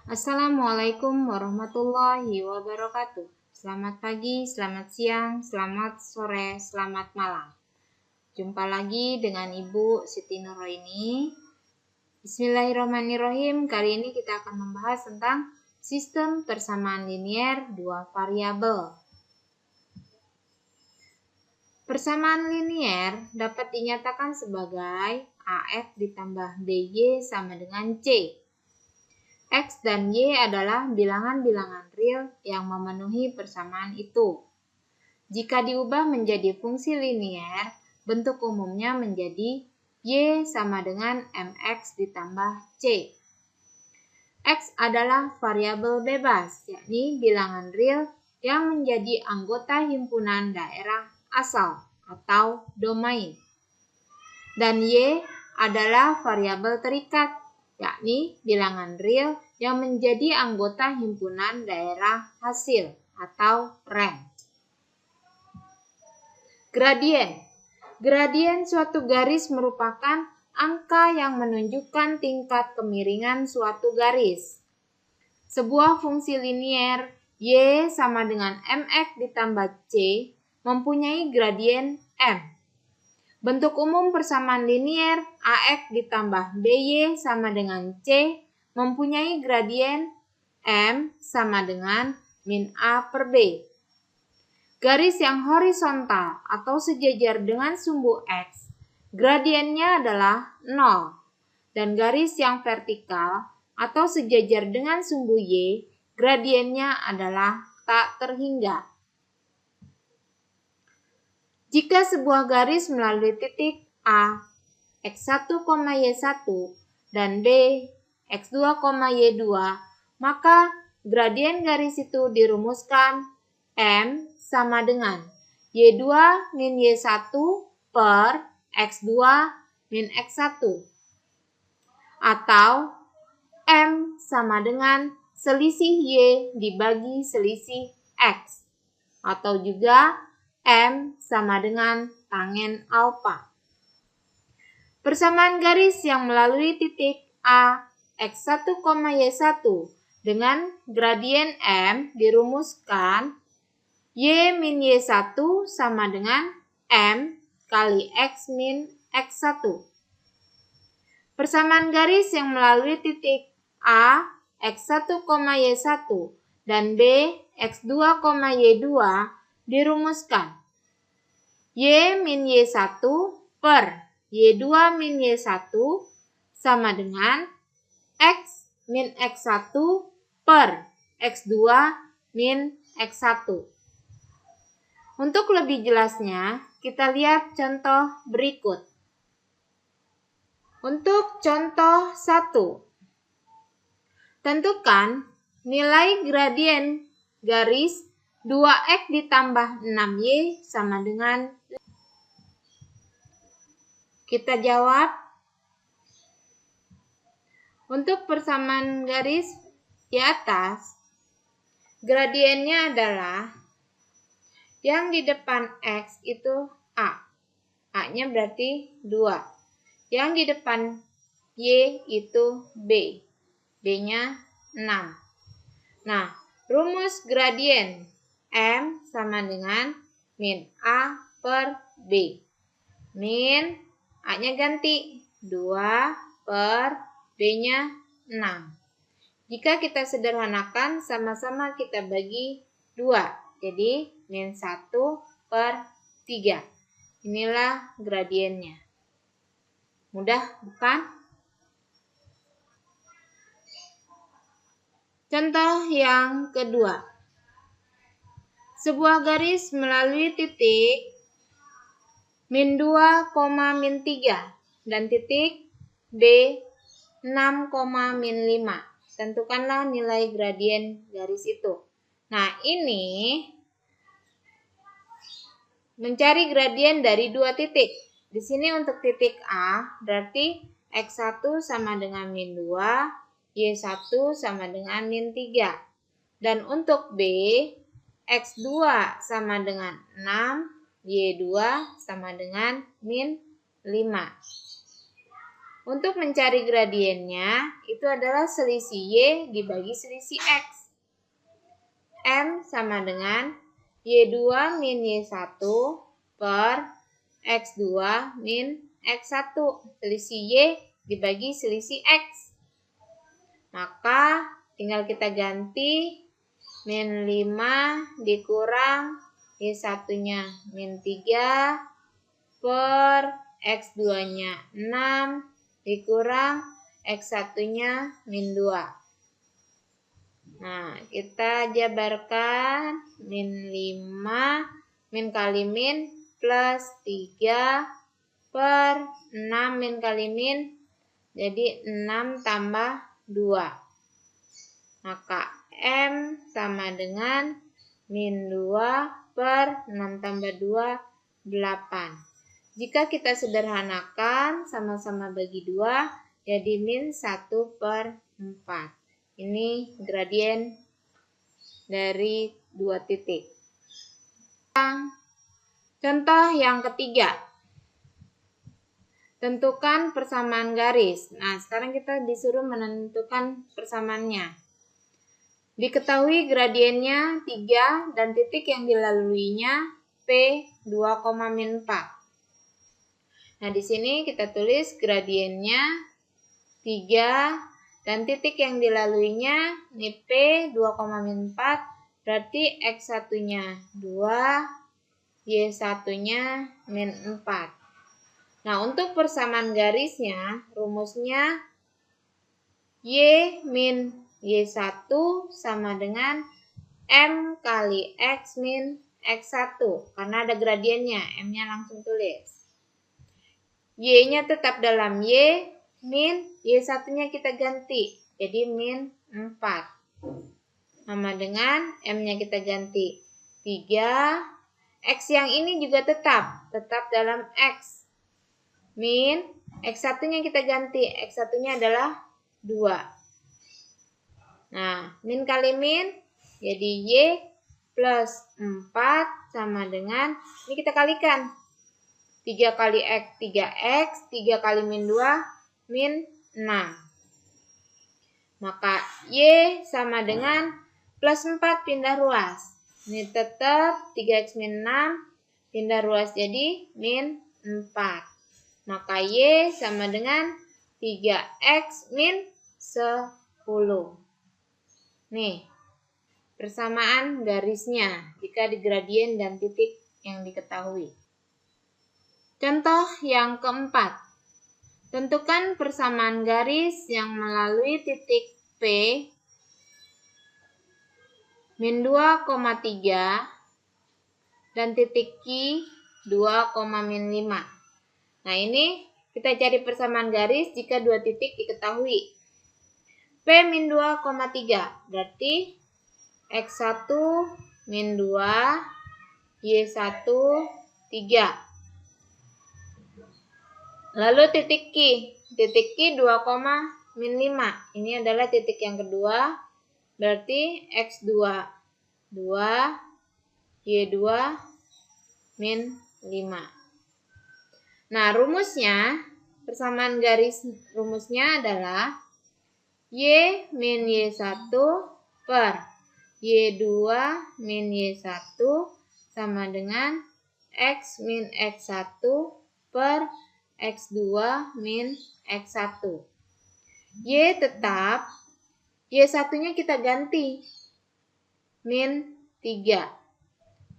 Assalamualaikum warahmatullahi wabarakatuh. Selamat pagi, selamat siang, selamat sore, selamat malam. Jumpa lagi dengan Ibu Siti Nurroini. Bismillahirrahmanirrahim. Kali ini kita akan membahas tentang sistem persamaan linier dua variabel. Persamaan linier dapat dinyatakan sebagai AF ditambah BY sama dengan C. X dan Y adalah bilangan-bilangan real yang memenuhi persamaan itu. Jika diubah menjadi fungsi linier, bentuk umumnya menjadi Y sama dengan MX ditambah C. X adalah variabel bebas, yakni bilangan real yang menjadi anggota himpunan daerah asal atau domain. Dan Y adalah variabel terikat, yakni bilangan real yang menjadi anggota himpunan daerah hasil atau range. Gradien. Gradien suatu garis merupakan angka yang menunjukkan tingkat kemiringan suatu garis. Sebuah fungsi linier Y sama dengan MX ditambah C mempunyai gradien M. Bentuk umum persamaan linier AX ditambah BY sama dengan C mempunyai gradien M sama dengan min A per B. Garis yang horizontal atau sejajar dengan sumbu X, gradiennya adalah 0. Dan garis yang vertikal atau sejajar dengan sumbu Y, gradiennya adalah tak terhingga. Jika sebuah garis melalui titik A, X1, Y1 dan B, X2, Y2, maka gradien garis itu dirumuskan M sama dengan Y2 min Y1 per X2 min X1. Atau M sama dengan selisih Y dibagi selisih X. Atau juga M sama dengan tangen alfa. Persamaan garis yang melalui titik A, X1, Y1 dengan gradien M dirumuskan Y min Y1 sama dengan M kali X min X1. Persamaan garis yang melalui titik A, X1, Y1 dan B, X2, Y2 dirumuskan Y min Y1 per Y2 min Y1 sama dengan X min X1 per X2 min X1. Untuk lebih jelasnya, kita lihat contoh berikut. Untuk contoh 1, tentukan nilai gradien garis 2X ditambah 6Y sama dengan. Kita jawab. Untuk persamaan garis di atas, gradiennya adalah yang di depan X itu A. A-nya berarti 2. Yang di depan Y itu B. B-nya 6. Nah, rumus gradien M sama dengan min A per B. Min A-nya ganti 2 per B-nya 6. Jika kita sederhanakan, sama-sama kita bagi 2. Jadi min 1 per 3. Inilah gradiennya. Mudah bukan? Contoh yang kedua. Sebuah garis melalui titik min 2, min 3 dan titik B 6, min 5. Tentukanlah nilai gradien garis itu. Nah, ini mencari gradien dari dua titik. Di sini untuk titik A berarti X1 sama dengan min 2, Y1 sama dengan min 3. Dan untuk B, X2 sama dengan 6, Y2 sama dengan min 5. Untuk mencari gradiennya, itu adalah selisih Y dibagi selisih X. M sama dengan Y2 min Y1 per X2 min X1. Selisih Y dibagi selisih X. Maka tinggal kita ganti min 5 dikurang Y1-nya min 3 per X2-nya 6 dikurang X1-nya min 2. Nah, kita jabarkan min 5, min kali min plus 3 per 6 min kali min, jadi 6 tambah 2. Maka M sama dengan min 2 per 6 tambah 2, 8. Jika kita sederhanakan, sama-sama bagi 2, jadi min 1 per 4. Ini gradien dari 2 titik. Contoh yang ketiga. Tentukan persamaan garis. Nah, sekarang kita disuruh menentukan persamaannya. Diketahui gradiennya 3 dan titik yang dilaluinya P 2,4. Nah, di sini kita tulis gradiennya 3 dan titik yang dilaluinya ini P 2,4, berarti X1-nya 2, Y1-nya min 4. Nah, untuk persamaan garisnya, rumusnya Y min Y1 sama dengan M kali X min X1. Karena ada gradiennya, M-nya langsung tulis. Y-nya tetap dalam Y, min Y1-nya kita ganti, jadi min 4. Sama dengan M-nya kita ganti 3. X yang ini juga tetap dalam X. Min X1-nya kita ganti, X1-nya adalah 2. Nah, min kali min, jadi Y plus 4 sama dengan, ini kita kalikan. 3 kali X, 3X, 3 kali min 2, min 6. Maka Y sama dengan plus 4 pindah ruas. Ini tetap 3X min 6, pindah ruas jadi min 4. Maka Y sama dengan 3X min 10. Nih, persamaan garisnya jika di gradien dan titik yang diketahui. Contoh yang keempat. Tentukan persamaan garis yang melalui titik P min 2,3 dan titik Q 2,5. Nah, ini kita cari persamaan garis jika dua titik diketahui. P min 2,3 berarti X1 min 2, Y1 3. Lalu titik Q 2, min 5. Ini adalah titik yang kedua, berarti X2 2, Y2 min 5. Nah, rumusnya, persamaan garis rumusnya adalah Y min Y1 per Y2 min Y1 sama dengan X min X1 per X2 min X1. Y tetap, Y1-nya kita ganti. Min 3.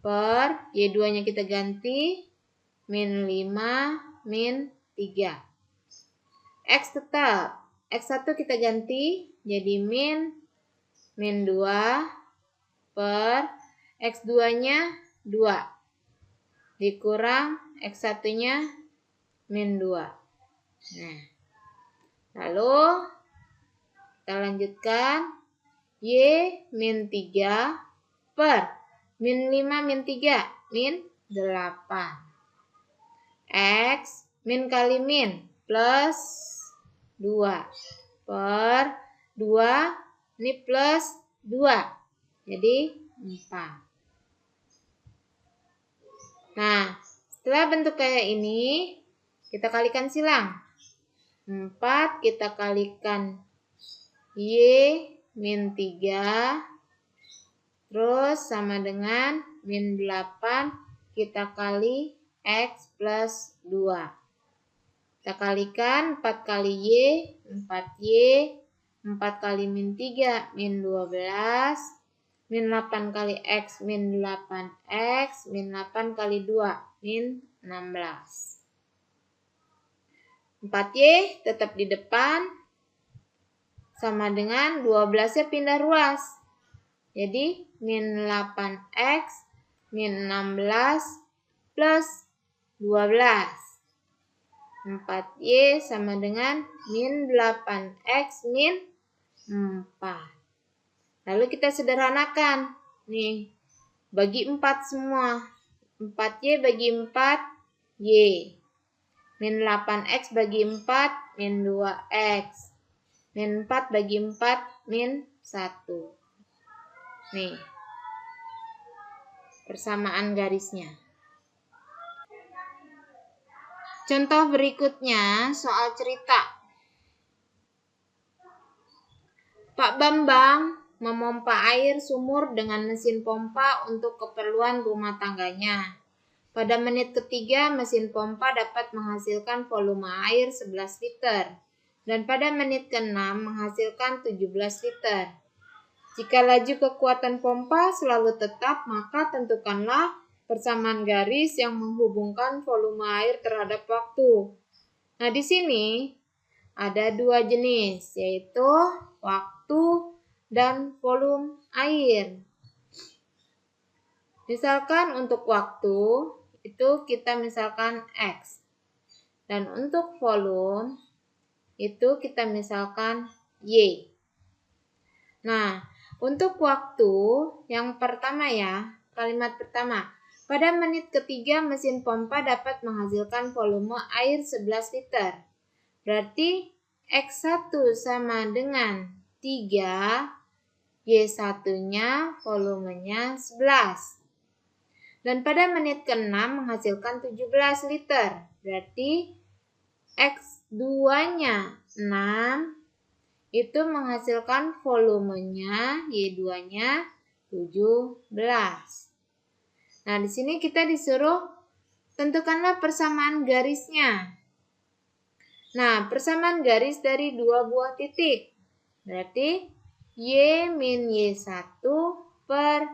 Per Y2-nya kita ganti. Min 5, min 3. X tetap. X1 kita ganti. Jadi min 2 per X2-nya 2. Dikurang X1-nya min 2. Nah, lalu kita lanjutkan Y min 3 per min 5 min 3, min 8. X min kali min plus 2 per 2, ini plus 2, jadi 4. Nah, setelah bentuk kayak ini, kita kalikan silang. 4 kita kalikan Y min 3. Terus sama dengan min 8 kita kali X plus 2. Kita kalikan 4 kali Y, 4Y, 4 kali min 3, min 12, min 8 kali X, min 8X, min 8 kali 2, min 16. 4Y tetap di depan, sama dengan 12-nya pindah ruas. Jadi, min 8X, min 16, plus 12. 4Y sama dengan min 8X, min 4. Lalu kita sederhanakan. Nih, bagi 4 semua. 4Y bagi 4, Y. Min 8X bagi 4, min 2X. Min 4 bagi 4, min 1. Nih, persamaan garisnya. Contoh berikutnya, soal cerita. Pak Bambang memompa air sumur dengan mesin pompa untuk keperluan rumah tangganya. Pada menit ketiga, mesin pompa dapat menghasilkan volume air 11 liter. Dan pada menit ke-6 menghasilkan 17 liter. Jika laju kekuatan pompa selalu tetap, maka tentukanlah persamaan garis yang menghubungkan volume air terhadap waktu. Nah, di sini ada 2 jenis, yaitu waktu dan volume air. Misalkan untuk waktu, itu kita misalkan X. Dan untuk volume, itu kita misalkan Y. Nah, untuk waktu, yang pertama ya, kalimat pertama. Pada menit ketiga, mesin pompa dapat menghasilkan volume air 11 liter. Berarti X1 sama dengan 3, Y1-nya volumenya 11. Dan pada menit ke-6 menghasilkan 17 liter. Berarti X2-nya 6. Itu menghasilkan volumenya, Y2-nya 17. Nah, di sini kita disuruh tentukanlah persamaan garisnya. Nah, persamaan garis dari 2 buah titik. Berarti Y min Y1 per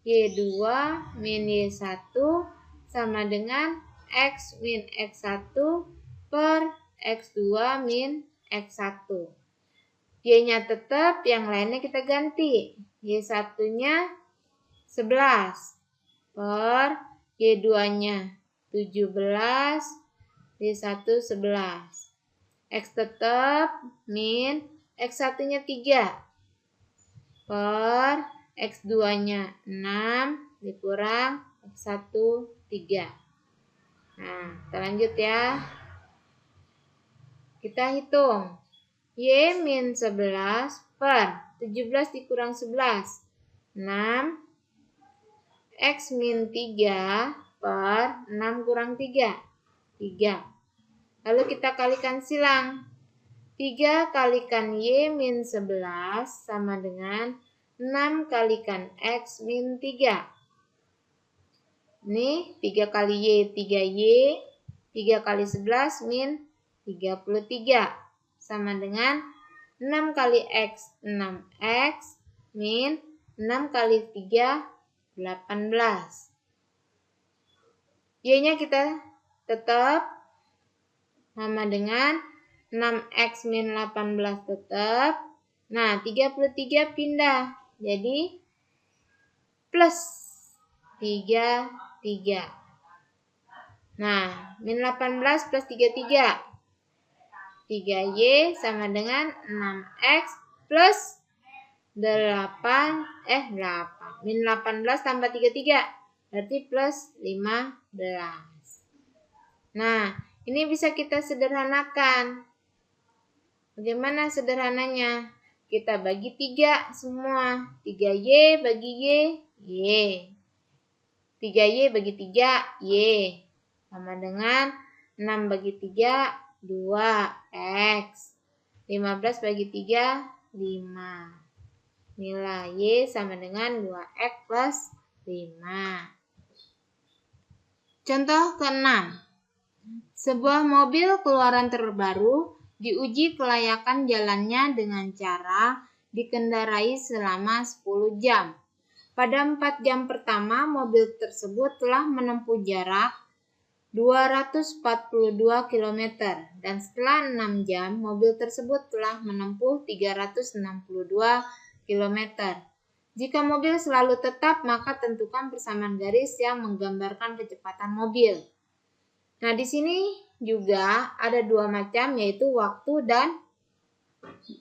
Y2 min Y1 sama dengan X min X1 per X2 min X1. Y-nya tetap, yang lainnya kita ganti. Y1-nya 11 per Y2-nya 17, Y1 11. X tetap min X1-nya 3 per X2-nya 6 dikurang X1 3. Nah, kita lanjut ya. Kita hitung. Y min 11 per 17 dikurang 11, 6. X min 3 per 6 kurang 3, 3. Lalu kita kalikan silang. 3 kalikan Y min 11 sama dengan 6 kalikan X min 3. Ini 3 kali Y, 3Y. 3 kali 11 min 33. Sama dengan 6 kali X, 6X, min 6 kali 3, 18. Y-nya kita tetap sama dengan 6X min 18 tetap. Nah, 33 pindah. Jadi, plus 3, 3. Nah, min 18 plus 33. 3Y sama dengan 6X plus 8. Min 18 tambah 33. Berarti plus 15. Nah, ini bisa kita sederhanakan. Bagaimana sederhananya? Kita bagi 3 semua. 3Y bagi Y. 3Y bagi 3, Y. Sama dengan 6 bagi 3, 2x. 15 bagi 3, 5. Nilai Y sama dengan 2x plus 5. Contoh ke-6. Sebuah mobil keluaran terbaru diuji kelayakan jalannya dengan cara dikendarai selama 10 jam. Pada 4 jam pertama, mobil tersebut telah menempuh jarak 242 km dan setelah 6 jam, mobil tersebut telah menempuh 362 km. Jika mobil selalu tetap, maka tentukan persamaan garis yang menggambarkan kecepatan mobil. Nah, di sini juga ada dua macam, yaitu waktu dan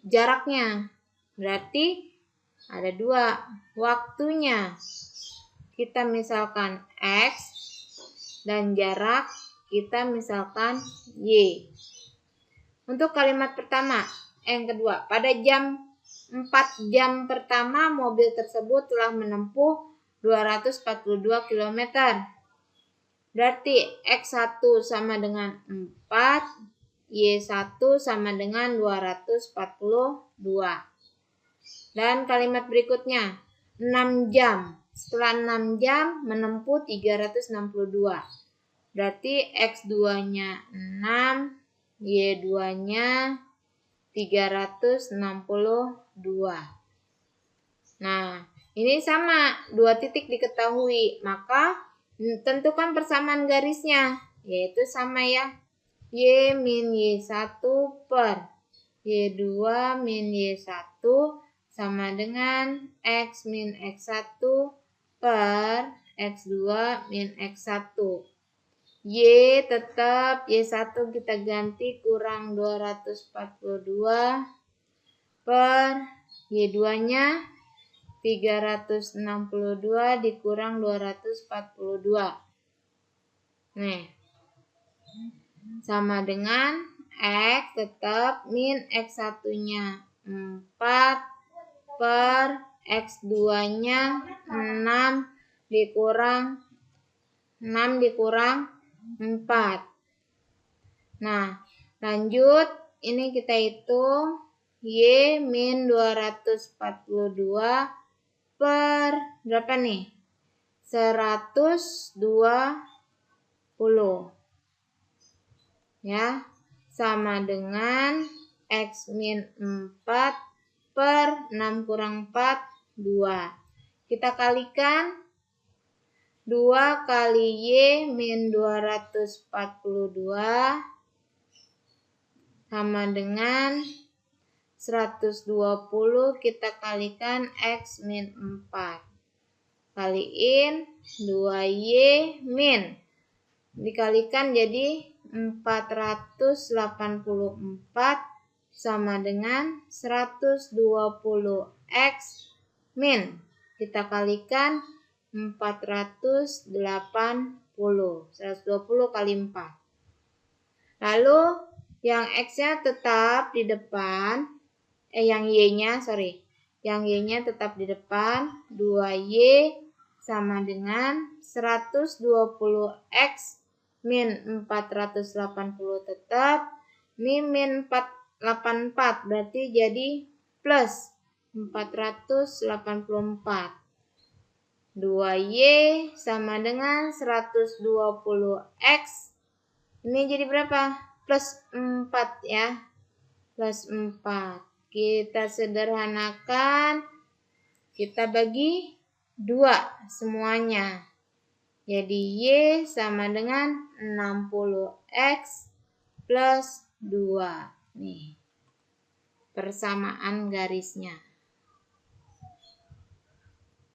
jaraknya. Berarti ada dua. Waktunya kita misalkan X dan jarak kita misalkan Y. Untuk kalimat pertama, yang kedua, pada 4 jam pertama mobil tersebut telah menempuh 242 km. Berarti X1 sama dengan 4, Y1 sama dengan 242. Dan kalimat berikutnya, 6 jam. Setelah 6 jam menempuh 362. Berarti X2-nya 6, Y2-nya 362. Nah, ini sama, dua titik diketahui, maka tentukan persamaan garisnya, yaitu sama ya. Y min Y1 per Y2 min Y1 sama dengan X min X1 per X2 min X1. Y tetap, Y1 kita ganti kurang 242 per Y2-nya 362 dikurang 242. Nih, sama dengan X tetap min X1-nya 4 per X2-nya 6 dikurang 4. Nah, lanjut, ini kita hitung Y min 242 per berapa nih? 120. Ya, sama dengan X min 4 per 6 kurang 4, 2. Kita kalikan 2 kali Y min 242 sama dengan 120, kita kalikan X min 4. Kaliin 2Y min. Dikalikan jadi 484 sama dengan 120 X min. Kita kalikan 480. 120 kali 4. Lalu yang X-nya tetap di depan, yang Y-nya tetap di depan, 2Y sama dengan 120X min 480 tetap, ini min 484, berarti jadi plus 484. 2Y sama dengan 120X, ini jadi berapa? Plus 4 ya, plus 4. Kita sederhanakan, kita bagi 2 semuanya. Jadi Y sama dengan 60X plus 2. Nih, persamaan garisnya.